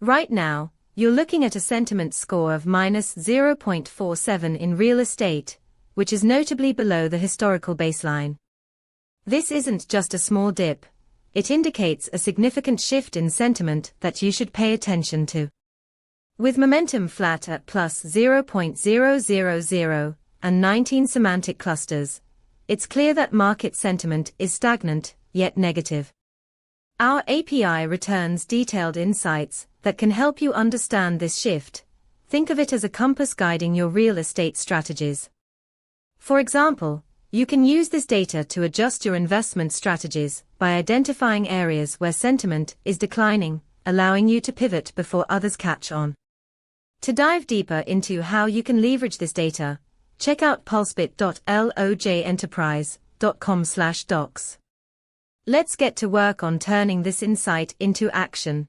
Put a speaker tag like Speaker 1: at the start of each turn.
Speaker 1: Right now, you're looking at a sentiment score of minus 0.47 in real estate, which is notably below the historical baseline. This isn't just a small dip. It indicates a significant shift in sentiment that you should pay attention to. With momentum flat at plus 0.000 and 19 semantic clusters, it's clear that market sentiment is stagnant, yet negative. Our API returns detailed insights that can help you understand this shift. Think of it as a compass guiding your real estate strategies. For example, you can use this data to adjust your investment strategies by identifying areas where sentiment is declining, allowing you to pivot before others catch on. To dive deeper into how you can leverage this data, check out pulsebit.lojenterprise.com/docs. Let's get to work on turning this insight into action.